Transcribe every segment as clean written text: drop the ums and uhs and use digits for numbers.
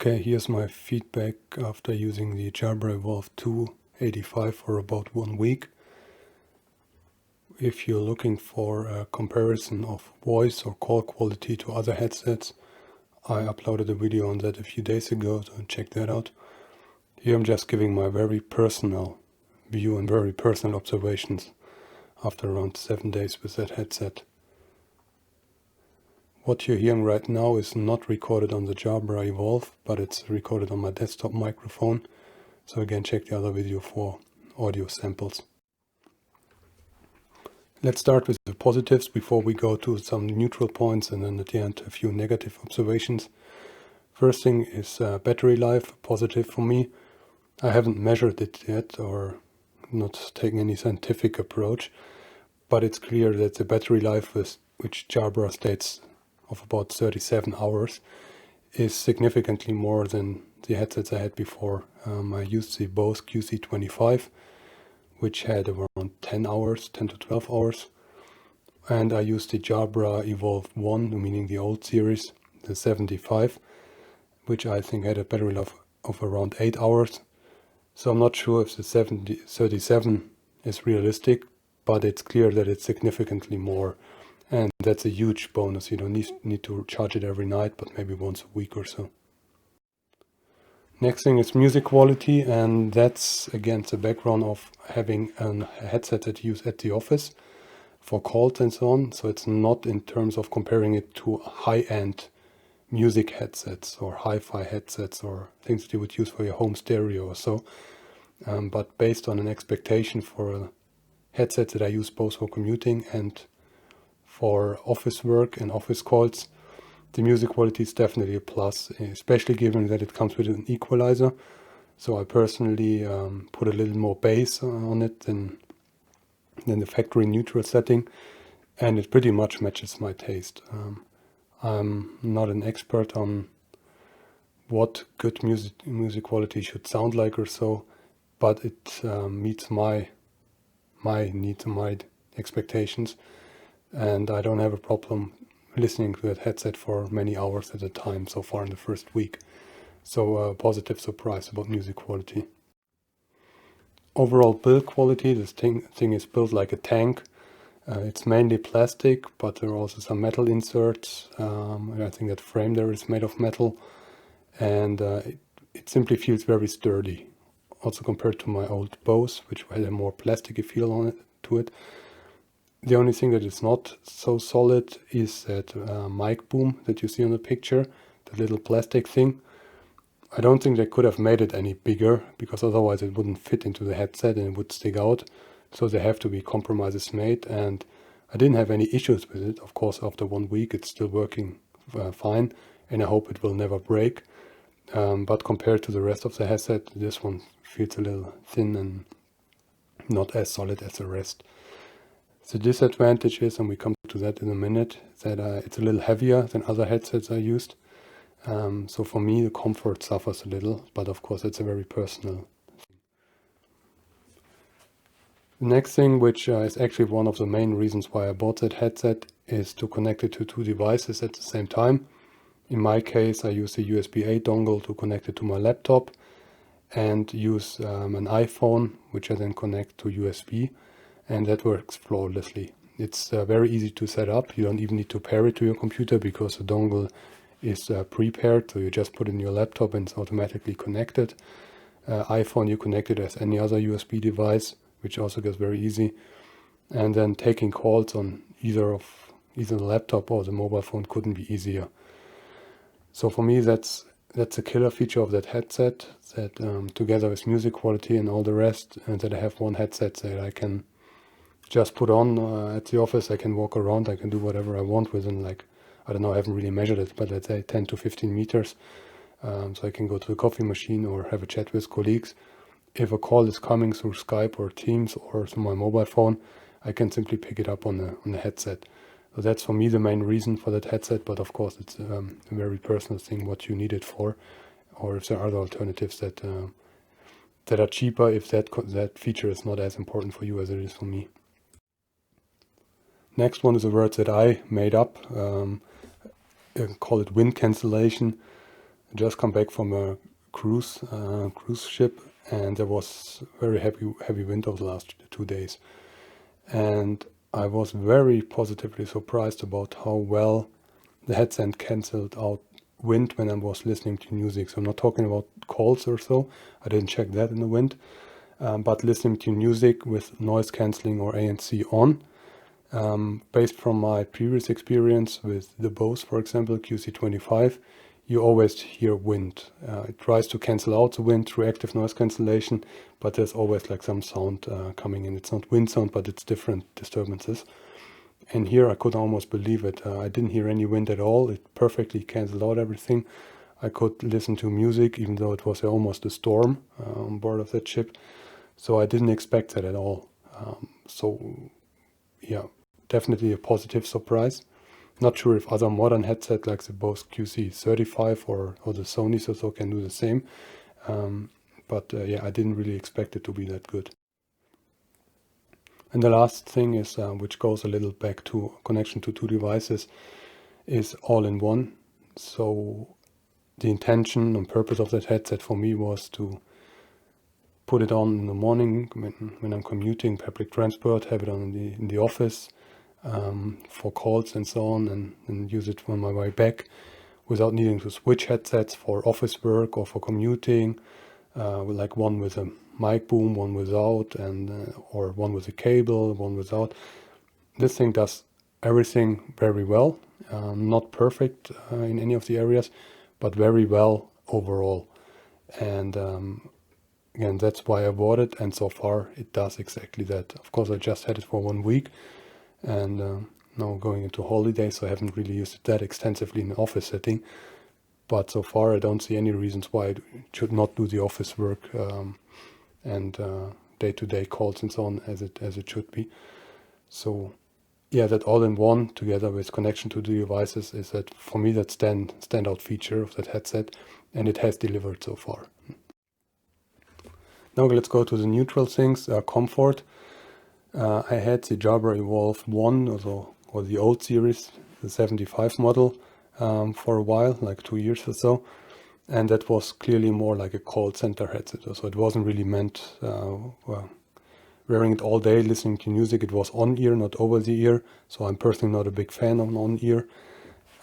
Okay, here's my feedback after using the Jabra Evolve2 85 for about 1 week. If you're looking for a comparison of voice or call quality to other headsets, I uploaded a video on that a few days ago, so check that out. Here I'm just giving my very personal view and very personal observations after around 7 days with that headset. What you're hearing right now is not recorded on the Jabra Evolve, but it's recorded on my desktop microphone. So again, check the other video for audio samples. Let's start with the positives before we go to some neutral points, and then at the end a few negative observations. First thing is battery life, positive for me. I haven't measured it yet or not taken any scientific approach, but it's clear that the battery life which Jabra states of about 37 hours is significantly more than the headsets I had before. I used the Bose QC25, which had around 10 to 12 hours. And I used the Jabra Evolve1, meaning the old series, the 75, which I think had a battery life of around 8 hours. So I'm not sure if the 37 is realistic, but it's clear that it's significantly more. And that's a huge bonus. You don't need to charge it every night, but maybe once a week or so. Next thing is music quality, and that's against the background of having a headset that you use at the office for calls and so on. So it's not in terms of comparing it to high-end music headsets or hi-fi headsets or things that you would use for your home stereo or so. But based on an expectation for a headset that I use both for commuting and for office work and office calls, the music quality is definitely a plus, especially given that it comes with an equalizer. So I personally put a little more bass on it than the factory neutral setting, and it pretty much matches my taste. I'm not an expert on what good music quality should sound like or so, but it meets my needs and my expectations. And I don't have a problem listening to that headset for many hours at a time so far in the first week. So a positive surprise about music quality. Overall build quality, this thing is built like a tank. It's mainly plastic, but there are also some metal inserts. I think that frame there is made of metal. And it simply feels very sturdy. Also compared to my old Bose, which had a more plasticky feel to it. The only thing that is not so solid is that mic boom that you see on the picture, the little plastic thing. I don't think they could have made it any bigger, because otherwise it wouldn't fit into the headset and it would stick out. So there have to be compromises made, and I didn't have any issues with it. Of course, after 1 week it's still working fine, and I hope it will never break. But compared to the rest of the headset, this one feels a little thin and not as solid as the rest. The disadvantage is, and we come to that in a minute, that it's a little heavier than other headsets I used. So for me, the comfort suffers a little, but of course it's a very personal thing. The next thing, which is actually one of the main reasons why I bought that headset, is to connect it to 2 devices at the same time. In my case, I use the USB-A dongle to connect it to my laptop and use an iPhone, which I then connect to USB. And that works flawlessly. It's very easy to set up. You don't even need to pair it to your computer because the dongle is pre-paired. So you just put it in your laptop and it's automatically connected. iPhone, you connect it as any other USB device, which also gets very easy. And then taking calls on either the laptop or the mobile phone couldn't be easier. So for me, that's a killer feature of that headset, that together with music quality and all the rest, and that I have one headset that I can just put on at the office. I can walk around, I can do whatever I want within, like, I don't know, I haven't really measured it, but let's say 10 to 15 meters. So I can go to the coffee machine or have a chat with colleagues. If a call is coming through Skype or Teams or through my mobile phone, I can simply pick it up on the headset. So that's for me the main reason for that headset, but of course it's a very personal thing what you need it for, or if there are other alternatives that are cheaper, if that feature is not as important for you as it is for me. Next one is a word that I made up. Call it wind cancellation. I just come back from a cruise ship, and there was very heavy wind over the last 2 days. And I was very positively surprised about how well the headset cancelled out wind when I was listening to music. So I'm not talking about calls or so. I didn't check that in the wind. But listening to music with noise cancelling or ANC on. Based from my previous experience with the Bose, for example, QC25, you always hear wind. It tries to cancel out the wind through active noise cancellation, but there's always like some sound coming in. It's not wind sound, but it's different disturbances. And here I could almost believe it. I didn't hear any wind at all. It perfectly canceled out everything. I could listen to music, even though it was almost a storm on board of that ship. So I didn't expect that at all. Yeah, definitely a positive surprise. Not sure if other modern headsets like the Bose QC35 or the Sony's also can do the same. Yeah, I didn't really expect it to be that good. And the last thing is, which goes a little back to connection to two devices, is all-in-one. So the intention and purpose of that headset for me was to put it on in the morning when I'm commuting, public transport, have it on in the office for calls and so on, and use it on my way back without needing to switch headsets for office work or for commuting, like one with a mic boom, one without, and or one with a cable, one without. This thing does everything very well. Not perfect in any of the areas, but very well overall. And again, that's why I bought it, and so far it does exactly that. Of course, I just had it for 1 week, and now going into holidays, so I haven't really used it that extensively in the office setting. But so far, I don't see any reasons why it should not do the office work and day-to-day calls and so on as it should be. So yeah, that all-in-one together with connection to the devices is that, for me, that standout feature of that headset, and it has delivered so far. Now let's go to the neutral things. Comfort. I had the Jabra Evolve2 or the old series, the 75 model, for a while, like 2 years or so. And that was clearly more like a call center headset. So it wasn't really meant, wearing it all day, listening to music. It was on ear, not over the ear. So I'm personally not a big fan of on ear.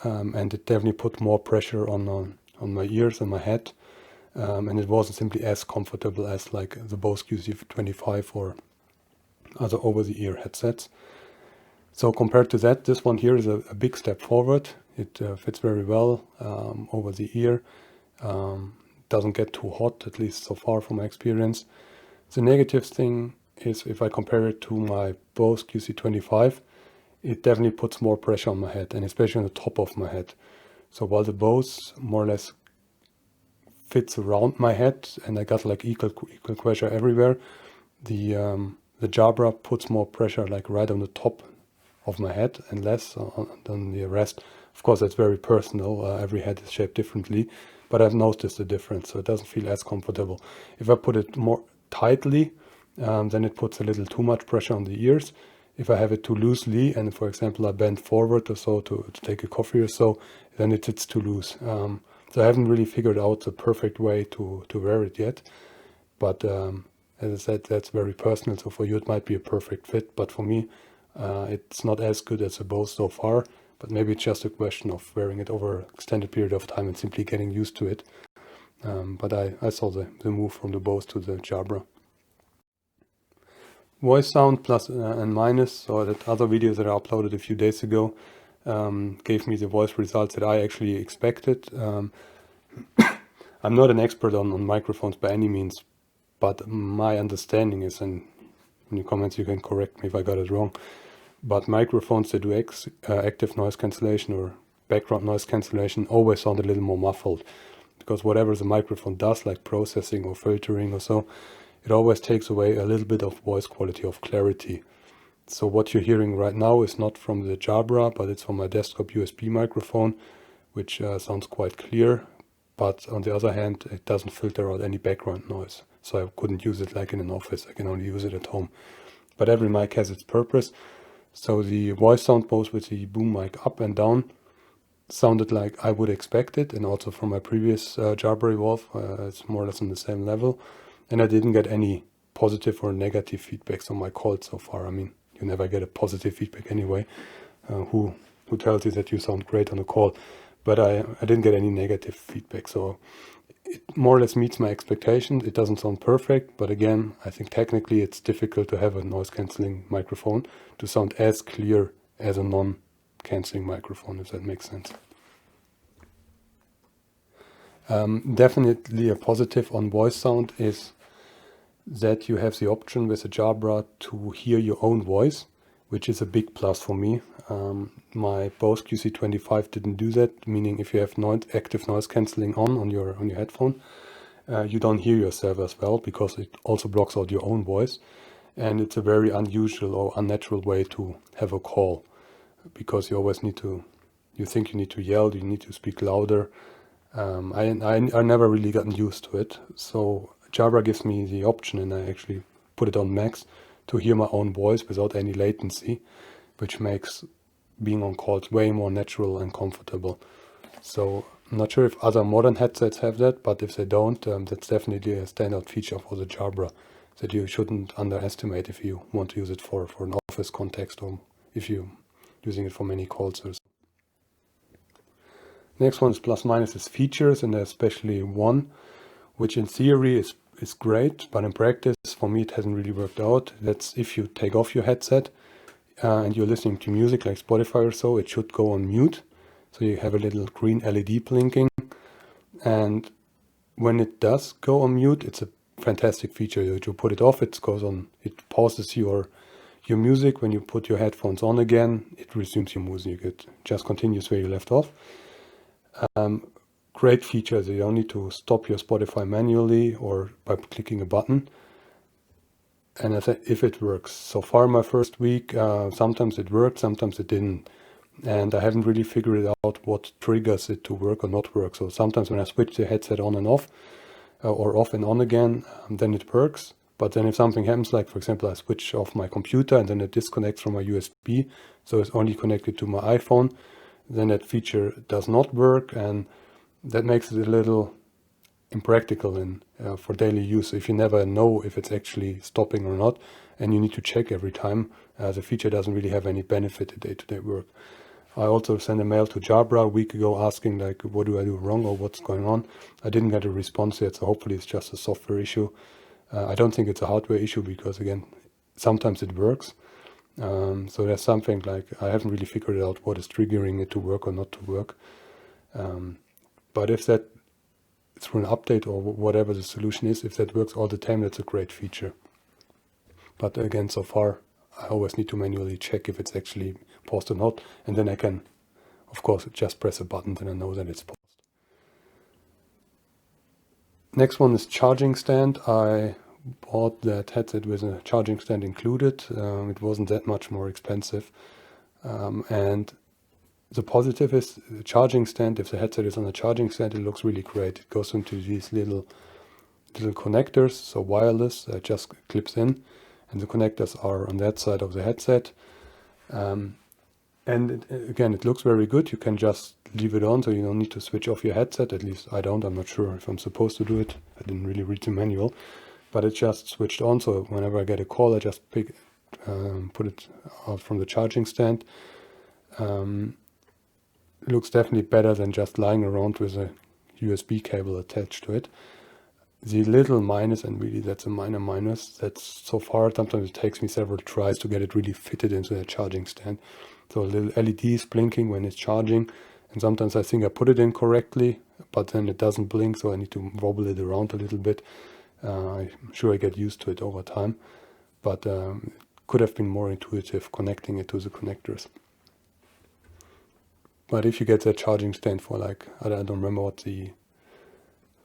And it definitely put more pressure on my ears and my head. And it wasn't simply as comfortable as like the Bose QC25 or other over-the-ear headsets. So compared to that, this one here is a big step forward. It fits very well over the ear. Doesn't get too hot, at least so far from my experience. The negative thing is, if I compare it to my Bose QC25, it definitely puts more pressure on my head, and especially on the top of my head. So while the Bose more or less fits around my head and I got like equal pressure everywhere, the Jabra puts more pressure like right on the top of my head and less than the rest. Of course, that's very personal. Every head is shaped differently, but I've noticed the difference, so it doesn't feel as comfortable. If I put it more tightly, then it puts a little too much pressure on the ears. If I have it too loosely, and for example I bend forward or so to take a coffee or so, then it sits too loose. So I haven't really figured out the perfect way to wear it yet. But as I said, that's very personal. So for you it might be a perfect fit, but for me it's not as good as the Bose so far. But maybe it's just a question of wearing it over an extended period of time and simply getting used to it. But I saw the move from the Bose to the Jabra. Voice sound plus and minus, so that other videos that I uploaded a few days ago gave me the voice results that I actually expected. I'm not an expert on microphones by any means, but my understanding is, and in the comments you can correct me if I got it wrong, but microphones that do active noise cancellation or background noise cancellation always sound a little more muffled, because whatever the microphone does, like processing or filtering or so, it always takes away a little bit of voice quality, of clarity. So what you're hearing right now is not from the Jabra, but it's from my desktop USB microphone, which sounds quite clear. But on the other hand, it doesn't filter out any background noise. So I couldn't use it like in an office. I can only use it at home. But every mic has its purpose. So the voice sound, both with the boom mic up and down, sounded like I would expect it, and also from my previous Jabra Evolve, it's more or less on the same level. And I didn't get any positive or negative feedbacks on my calls so far. I mean, you never get a positive feedback anyway. Who tells you that you sound great on a call? But I didn't get any negative feedback, so it more or less meets my expectations. It doesn't sound perfect, but again, I think technically it's difficult to have a noise cancelling microphone to sound as clear as a non-cancelling microphone, if that makes sense. Definitely a positive on voice sound is that you have the option with the Jabra to hear your own voice, which is a big plus for me. My Bose QC25 didn't do that, meaning if you have active noise cancelling on your headphone, you don't hear yourself as well, because it also blocks out your own voice. And it's a very unusual or unnatural way to have a call, because you always need to, you think you need to yell, you need to speak louder. I never really gotten used to it. So Jabra gives me the option, and I actually put it on max, to hear my own voice without any latency, which makes being on calls way more natural and comfortable. So I'm not sure if other modern headsets have that, but if they don't, that's definitely a standout feature for the Jabra that you shouldn't underestimate if you want to use it for an office context, or if you're using it for many calls. Next one is plus minus is features, and especially one, which in theory is great, but in practice, for me, it hasn't really worked out. That's if you take off your headset and you're listening to music like Spotify or so, it should go on mute. So you have a little green LED blinking. And when it does go on mute, it's a fantastic feature. You put it off, it goes on, it pauses your music. When you put your headphones on again, it resumes your music. It just continues where you left off. Great feature. You don't need to stop your Spotify manually or by clicking a button. And if it works. So far, my first week, sometimes it worked, sometimes it didn't. And I haven't really figured out what triggers it to work or not work. So sometimes when I switch the headset on and off, or off and on again, then it works. But then if something happens, like for example, I switch off my computer and then it disconnects from my USB, so it's only connected to my iPhone, then that feature does not work, and that makes it a little impractical for daily use. If you never know if it's actually stopping or not, and you need to check every time, the feature doesn't really have any benefit to day-to-day work. I also sent a mail to Jabra a week ago asking like, what do I do wrong or what's going on? I didn't get a response yet, so hopefully it's just a software issue. I don't think it's a hardware issue, because again, sometimes it works. So there's something like, I haven't really figured out what is triggering it to work or not to work. But if that, through an update or whatever the solution is, if that works all the time, that's a great feature. But again, so far, I always need to manually check if it's actually paused or not. And then I can, of course, just press a button, then I know that it's paused. Next one is charging stand. I bought that headset with a charging stand included. It wasn't that much more expensive. And the positive is the charging stand. If the headset is on a charging stand, it looks really great. It goes into these little connectors, so wireless, just clips in, and the connectors are on that side of the headset. And again, it looks very good. You can just leave it on, so you don't need to switch off your headset. At least I don't. I'm not sure if I'm supposed to do it. I didn't really read the manual, but it just switched on. So whenever I get a call, I just put it out from the charging stand. Looks definitely better than just lying around with a USB cable attached to it. The little minus, and really that's a minor minus, that's so far, sometimes it takes me several tries to get it really fitted into the charging stand. So a little LED is blinking when it's charging, and sometimes I think I put it in correctly, but then it doesn't blink, so I need to wobble it around a little bit. I'm sure I get used to it over time, but it could have been more intuitive connecting it to the connectors. But if you get that charging stand for like, I don't remember what the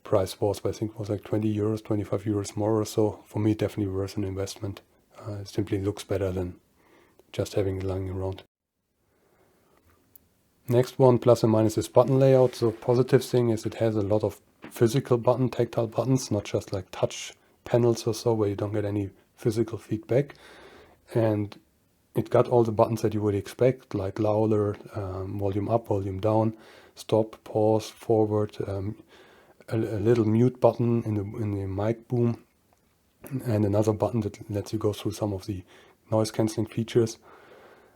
price was, but I think it was like 20 euros, 25 euros more or so. For me, definitely worth an investment. It simply looks better than just having it lying around. Next one, plus and minus, is button layout. So positive thing is it has a lot of physical tactile buttons, not just like touch panels or so, where you don't get any physical feedback. And it got all the buttons that you would expect, like louder, volume up, volume down, stop, pause, forward, a little mute button in the mic boom, and another button that lets you go through some of the noise cancelling features.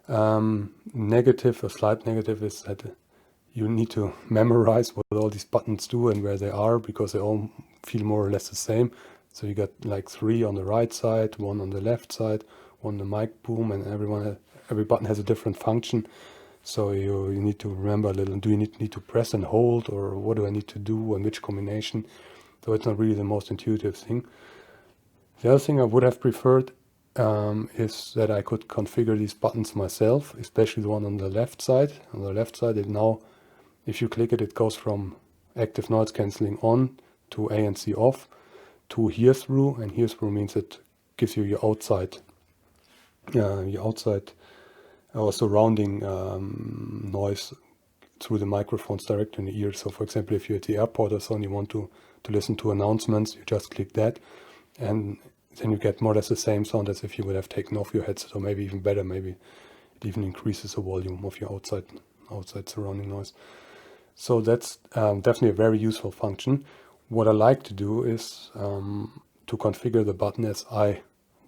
Negative, a slight negative, is that you need to memorize what all these buttons do and where they are, because they all feel more or less the same. So you got like 3 on the right side, 1 on the left side, 1 on the mic boom, and every button has a different function. So you need to remember a little. Do you need to press and hold, or what do I need to do, and which combination? So it's not really the most intuitive thing. The other thing I would have preferred is that I could configure these buttons myself, especially the one on the left side. On the left side, it now, if you click it, it goes from active noise cancelling on to ANC off to hear through, and hear through means it gives you your outside or surrounding noise through the microphones direct in the ear. So for example, if you're at the airport or so and you want to listen to announcements, you just click that, and then you get more or less the same sound as if you would have taken off your headset, or maybe even better. Maybe it even increases the volume of your outside surrounding noise. So that's definitely a very useful function. What I like to do is to configure the button as I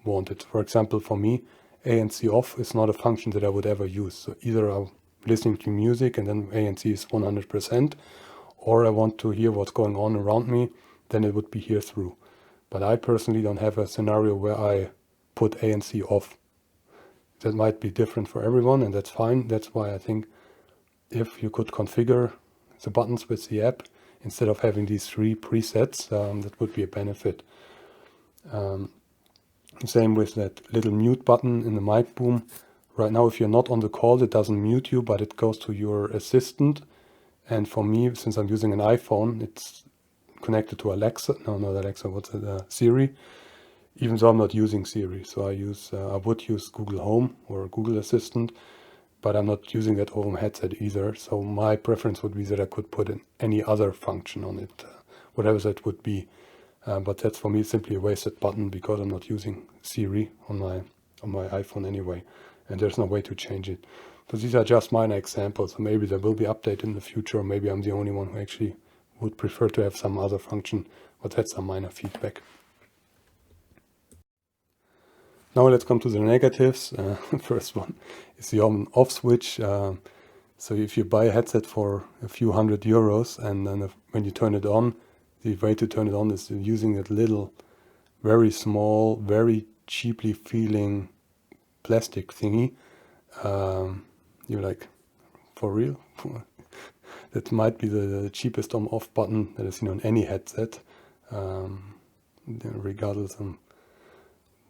want it. For example, for me, ANC off is not a function that I would ever use. So either I'm listening to music and then ANC is 100%, or I want to hear what's going on around me, then it would be hear through. But I personally don't have a scenario where I put ANC off. That might be different for everyone, and that's fine. That's why I think if you could configure the buttons with the app, instead of having these 3 presets, that would be a benefit. Same with that little mute button in the mic boom. Right now, if you're not on the call, it doesn't mute you, but it goes to your assistant. And for me, since I'm using an iPhone, it's connected to Alexa. No, not Alexa, what's it? Siri. Even though I'm not using Siri. So I would use Google Home or Google Assistant, but I'm not using that over my headset either. So my preference would be that I could put in any other function on it, whatever that would be. But that's for me simply a wasted button, because I'm not using Siri on my iPhone anyway, and there's no way to change it. So these are just minor examples. So maybe there will be update in the future, or maybe I'm the only one who actually would prefer to have some other function, but that's some minor feedback. Now let's come to the negatives. First one is the on-off switch. So if you buy a headset for a few €100, and then when you turn it on, the way to turn it on is using that little, very small, very cheaply feeling plastic thingy. You're like, for real? That might be the cheapest on-off button that I've seen on any headset, regardless.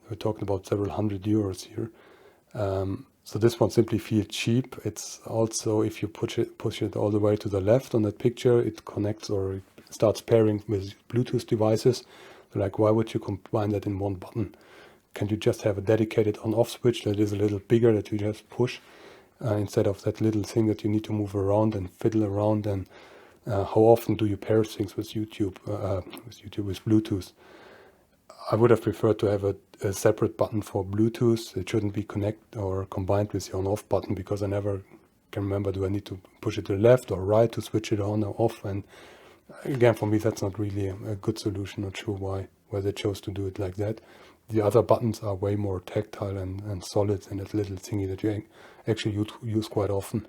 We're talking about several €100 here. So this one simply feels cheap. It's also, if you push it all the way to the left on that picture, it connects, or it starts pairing with Bluetooth devices. So like, why would you combine that in one button? Can you just have a dedicated on-off switch that is a little bigger, that you just push, instead of that little thing that you need to move around and fiddle around? And how often do you pair things with with Bluetooth? I would have preferred to have a separate button for Bluetooth. It shouldn't be combined with the on-off button, because I never can remember, do I need to push it to the left or right to switch it on or off? And again, for me, that's not really a good solution. Not sure why they chose to do it like that. The other buttons are way more tactile and solid than that little thingy that you actually use quite often.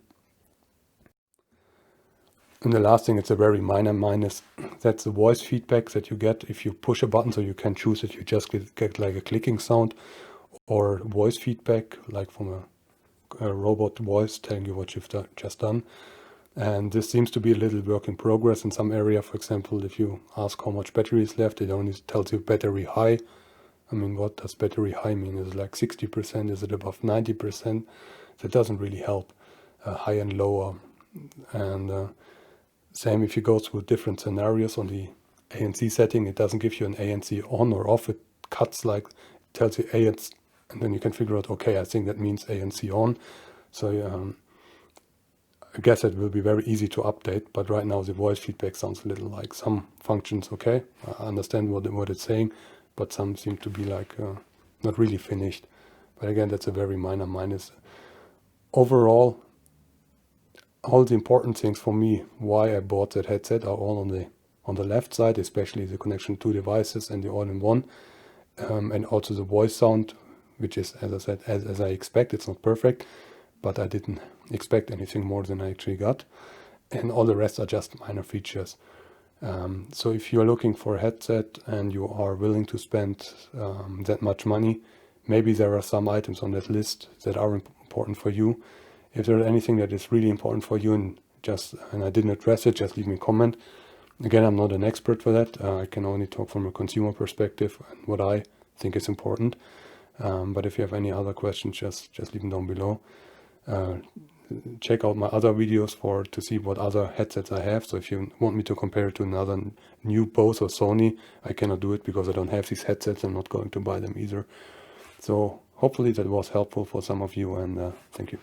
And the last thing, it's a very minor minus. That's the voice feedback that you get if you push a button. So you can choose if you just get like a clicking sound, or voice feedback, like from a robot voice telling you what you've just done. And this seems to be a little work in progress in some area. For example, if you ask how much battery is left, it only tells you battery high. I mean, what does battery high mean? Is it like 60%? Is it above 90%? That doesn't really help. High and lower. And same if you go through different scenarios on the ANC setting, it doesn't give you an ANC on or off. It cuts, like, it tells you ANC, and then you can figure out, okay, I think that means ANC on. So I guess it will be very easy to update, but right now the voice feedback sounds a little like some functions, okay, I understand what it's saying, but some seem to be like not really finished. But again, that's a very minor minus. Overall, all the important things for me why I bought that headset are all on the left side, especially the connection to devices and the all-in-one, and also the voice sound, which is, as I said, as I expect. It's not perfect, but I didn't expect anything more than I actually got. And all the rest are just minor features. So if you're looking for a headset and you are willing to spend that much money, maybe there are some items on that list that are important for you. If there's anything that is really important for you and I didn't address it, just leave me a comment. Again, I'm not an expert for that. I can only talk from a consumer perspective and what I think is important. But if you have any other questions, just leave them down below. Check out my other videos to see what other headsets I have. So if you want me to compare it to another new Bose or Sony, I cannot do it because I don't have these headsets. I'm not going to buy them either. So hopefully that was helpful for some of you, and thank you.